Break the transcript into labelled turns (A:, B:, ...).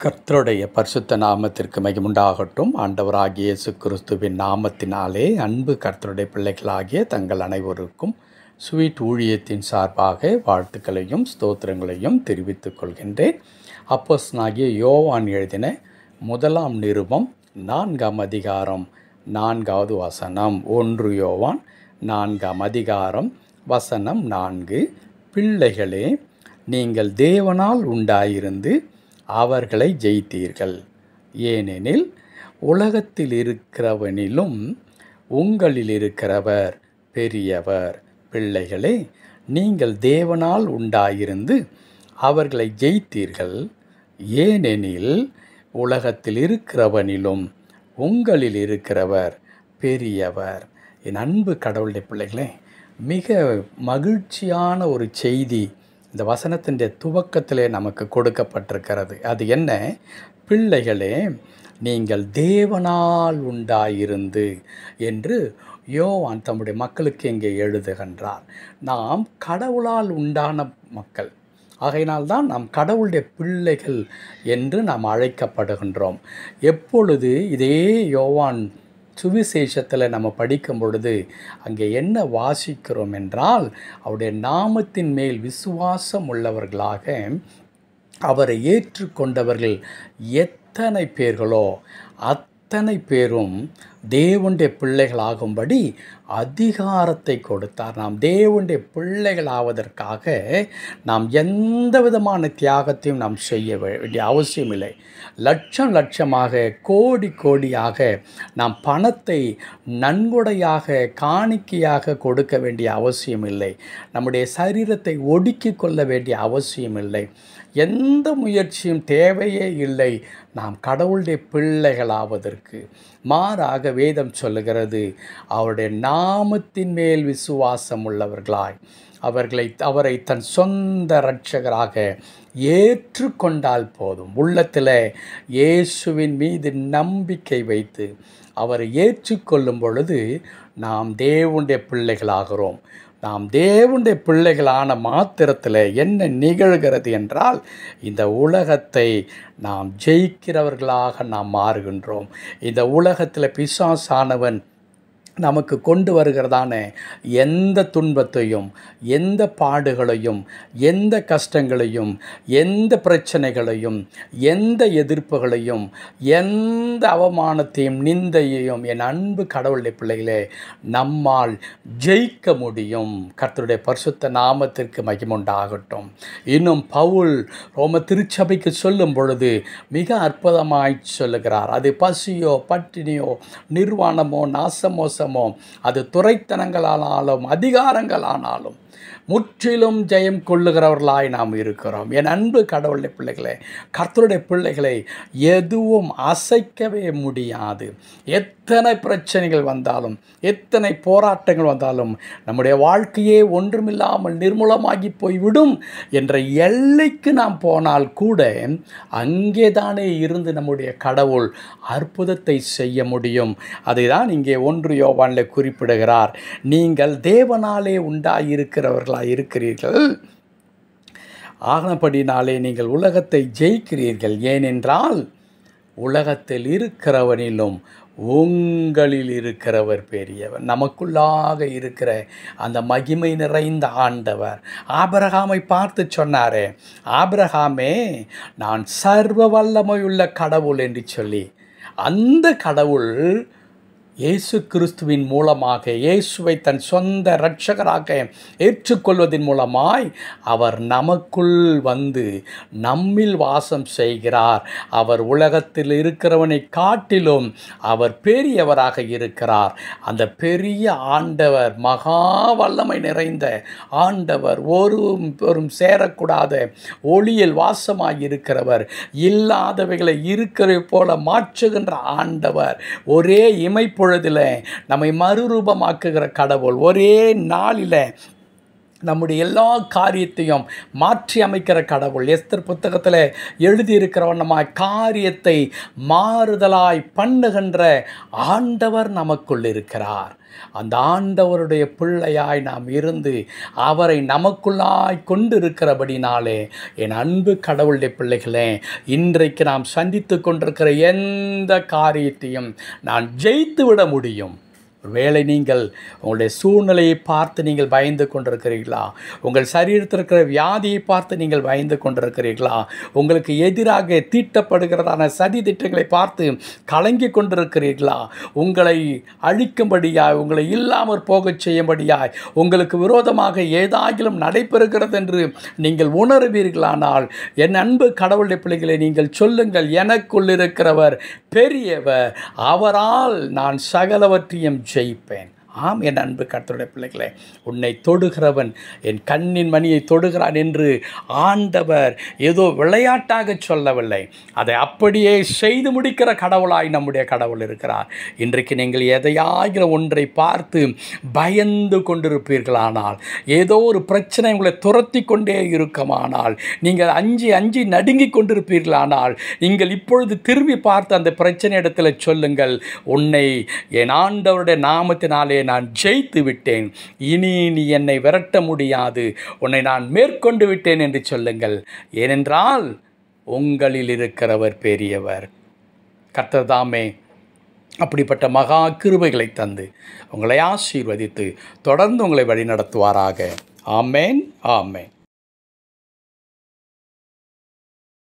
A: கர்த்தருடைய பரிசுத்த நாமத்திற்கு மகிமுண்டாகட்டும். ஆண்டவராகிய இயேசு கிறிஸ்துவின் நாமத்தினாலே அன்பு கர்த்தருடைய பிள்ளைகளாகிய தங்கள் அனைவருக்கும் ஸ்வீட் ஊழியத்தின் சார்பாக வாழ்த்துக்களையும் ஸ்தோத்திரங்களையும் தெரிவித்துக் கொள்கின்றேன். அப்போஸ்தலனாகிய யோவான் எழுதின முதலாம் நிருபம் 4ஆம் அதிகாரம் 4வது வசனம். 1 யோவான் 4ஆம் அதிகாரம் வசனம் 4. பிள்ளைகளே, நீங்கள் தேவனால் உண்டாயிருந்து அவர்களை ஜெயித்தீர்கள். ஏனெனில் உலகத்தில் இருக்கிறவனிலும் உங்களில் இருக்கிறவர் பெரியவர். பிள்ளைகளே, நீங்கள் தேவனால் உண்டாயிருந்து அவர்களை ஜெயித்தீர்கள். ஏனெனில் உலகத்தில் இருக்கிறவனிலும் உங்களில் இருக்கிறவர் பெரியவர். என் அன்பு கடவுளுடைய பிள்ளைகளே, மிக மகிழ்ச்சியான ஒரு செய்தி இந்த வசனத்தின் துவக்கத்திலே நமக்கு கொடுக்கப்பட்டிருக்கிறது. அது என்ன? பிள்ளைகளே, நீங்கள் தேவனால் உண்டாயிருந்து என்று யோவான் தம்முடைய மக்களுக்கு இங்கே எழுதுகின்றார். நாம் கடவுளால் உண்டான மக்கள், ஆகையினால்தான் நாம் கடவுளுடைய பிள்ளைகள் என்று நாம் அழைக்கப்படுகின்றோம். எப்பொழுது இதே யோவான் சுவிசேஷத்தில் நம்ம படிக்கும் பொழுது அங்கே என்ன வாசிக்கிறோம் என்றால், அவருடைய நாமத்தின் மேல் விசுவாசம் உள்ளவர்களாக அவரை ஏற்றுக்கொண்டவர்கள் எத்தனை பேர்களோ அத்தனை பேரும் தேவனுடைய பிள்ளைகளாகும்படி அதிகாரத்தை கொடுத்தார். நாம் தேவனுடைய பிள்ளைகளாவதற்காக நாம் எந்த விதமான தியாகத்தையும் நாம் செய்ய வேண்டிய அவசியம் இல்லை. லட்சம் லட்சமாக கோடி கோடியாக நாம் பணத்தை நன்கொடையாக காணிக்கையாக கொடுக்க வேண்டிய அவசியம் இல்லை. நம்முடைய சரீரத்தை ஒடுக்கி கொள்ள வேண்டிய அவசியம் இல்லை. எந்த முயற்சியும் தேவையே இல்லை நாம் கடவுளுடைய பிள்ளைகளாவதற்கு. மாறாக வேதம் சொல்லுகிறது, அவருடைய நாமத்தின் மேல் விசுவாசம் உள்ளவர்களாய் அவரை தன் சொந்த இரட்சகராக ஏற்றுக்கொண்டால் போதும். உள்ளத்தில் இயேசுவின் மீது நம்பிக்கை வைத்து அவரை ஏற்றுக்கொள்ளும் பொழுது நாம் தேவனுடைய பிள்ளைகளாகிறோம். நாம் தேவனுடைய பிள்ளைகளான மாத்திரத்தில் என்ன நிகழ்கிறது என்றால், இந்த உலகத்தை நாம் ஜெயிக்கிறவர்களாக நாம் மாறுகின்றோம். இந்த உலகத்தில் பிசாசானவன் நமக்கு கொண்டு வருகிறதான எந்த துன்பத்தையும், எந்த பாடுகளையும், எந்த கஷ்டங்களையும், எந்த பிரச்சனைகளையும், எந்த எதிர்ப்புகளையும், எந்த அவமானத்தையும் நிந்தையையும் என் அன்பு கடவுளுடைய பிள்ளைகளே நம்மால் ஜெயிக்க முடியும். கர்த்தருடைய பரிசுத்த நாமத்திற்கு மகிமுண்டாகட்டும். இன்னும் பவுல் ரோம திருச்சபைக்கு சொல்லும் பொழுது மிக அற்புதமாய் சொல்லுகிறார். அது பசியோ பட்டினியோ நிர்வாணமோ நாசமோசமோ, அது துரைத்தனங்களானாலும் அதிகாரங்களானாலும் முற்றிலும் ஜெயம் கொள்ளுகிறவர்களாய் நாம் இருக்கிறோம். என் அன்பு கடவுளுடைய பிள்ளைகளே, கர்த்தருடைய பிள்ளைகளை எதுவும் அசைக்கவே முடியாது. எத்தனை பிரச்சனைகள் வந்தாலும், எத்தனை போராட்டங்கள் வந்தாலும், நம்முடைய வாழ்க்கையே ஒன்றுமில்லாமல் நிர்மூலமாகி போய்விடும் என்ற எல்லைக்கு நாம் போனால் கூட அங்கே தானே இருந்து நம்முடைய கடவுள் அற்புதத்தை செய்ய முடியும். அதை தான் இங்கே 1 யோவானில் குறிப்பிடுகிறார். நீங்கள் தேவனாலே உண்டாயிருக்கிறவர்களாக இருக்கிறீர்கள், ஆனபடினாலே நீங்கள் உலகத்தை ஜெயிக்கிறீர்கள். ஏனென்றால் உலகத்தில் இருக்கிறவனிலும் உங்களில் இருக்கிறவர் பெரியவர். நமக்குள்ளாக இருக்கிற அந்த மகிமை நிறைந்த ஆண்டவர் ஆபிரகாமை பார்த்து சொன்னாரே, ஆபிரகாமே, நான் சர்வ வல்லமையுள்ள கடவுள் என்று சொல்லி, அந்த கடவுள் இயேசு கிறிஸ்துவின் மூலமாக இயேசுவை தன் சொந்த இரட்சகராக ஏற்றுக்கொள்வதன் மூலமாய் அவர் நமக்குள் வந்து நம்மில் வாசம் செய்கிறார். அவர் உலகத்தில் இருக்கிறவனை காட்டிலும் அவர் பெரியவராக இருக்கிறார். அந்த பெரிய ஆண்டவர், மகா வல்லமை நிறைந்த ஆண்டவர், ஒருவரும் சேரக்கூடாத ஒளியில் வாசமாய் இருக்கிறவர், இல்லாதவைகளை இருக்கிற போல மாற்றுகின்ற ஆண்டவர், ஒரே இமைப்பு பொழுதில் நம்மை மறுரூபமாக்குகிற கடவுள், ஒரே நாளில் நம்முடைய எல்லா காரியத்தையும் மாற்றி அமைக்கிற கடவுள். எஸ்தர் புத்தகத்தில் எழுதியிருக்கிறவண்ணமாய் காரியத்தை மாறுதலாய் பண்ணுகின்ற ஆண்டவர் நமக்குள் இருக்கிறார். அந்த ஆண்டவருடைய பிள்ளையாய் நாம் இருந்து அவரை நமக்குள்ளாய் கொண்டிருக்கிறபடினாலே என் அன்பு கடவுளுடைய பிள்ளைகளே, இன்றைக்கு நாம் சந்தித்து கொண்டிருக்கிற எந்த காரியத்தையும் நான் ஜெயித்து விட முடியும். ஒருவேளை நீங்கள் உங்களுடைய சூழ்நிலையை பார்த்து நீங்கள் பயந்து கொண்டிருக்கிறீர்களா? உங்கள் சரீரத்தில் இருக்கிற வியாதியை பார்த்து நீங்கள் பயந்து கொண்டிருக்கிறீர்களா? உங்களுக்கு எதிராக தீட்டப்படுகிறதான சதி திட்டங்களை பார்த்து கலங்கி கொண்டிருக்கிறீர்களா? உங்களை அழிக்கும்படியாய், உங்களை இல்லாமல் போகச் செய்யும்படியாய், உங்களுக்கு விரோதமாக ஏதாகிலும் நடைபெறுகிறது என்று நீங்கள் உணர்வீர்களானால் என் அன்பு கடவுளுடைய பிள்ளைகளை நீங்கள் சொல்லுங்கள், எனக்குள் இருக்கிறவர் பெரியவர், அவரால் நான் சகலவற்றையும் ஜெயிப்பேன். ஆம் என் அன்பு கர்த்தருடைய பிள்ளைகளே, உன்னை தொடுகிறவன் என் கண்ணின் மணியை தொடுகிறான் என்று ஆண்டவர் ஏதோ விளையாட்டாக சொல்லவில்லை. அதை அப்படியே செய்து முடிக்கிற கடவுளாய் நம்முடைய கடவுள் இருக்கிறார். இன்றைக்கு நீங்கள் எதையாகிற ஒன்றை பார்த்து பயந்து கொண்டிருப்பீர்களானால், ஏதோ ஒரு பிரச்சனை உங்களை துரத்தி கொண்டே இருக்குமானால், நீங்கள் அஞ்சி அஞ்சி நடுங்கி கொண்டிருப்பீர்களானால், நீங்கள் இப்பொழுது திரும்பி பார்த்து அந்த பிரச்சனை இடத்துல சொல்லுங்கள், உன்னை என் ஆண்டவருடைய நாமத்தினாலே நான் ஜெயித்து விட்டேன், இனி நீ என்னை விரட்ட முடியாது, உன்னை நான் மேற்கொண்டு விட்டேன் என்று சொல்லுங்கள். ஏனென்றால் உங்களில் இருக்கிறவர் பெரியவர். கர்த்தர் தாமே அப்படிப்பட்ட மகா கிருபைகளை தந்து உங்களை ஆசீர்வதித்து தொடர்ந்து உங்களை வழிநடத்துவாராக. ஆமேன், ஆமேன்.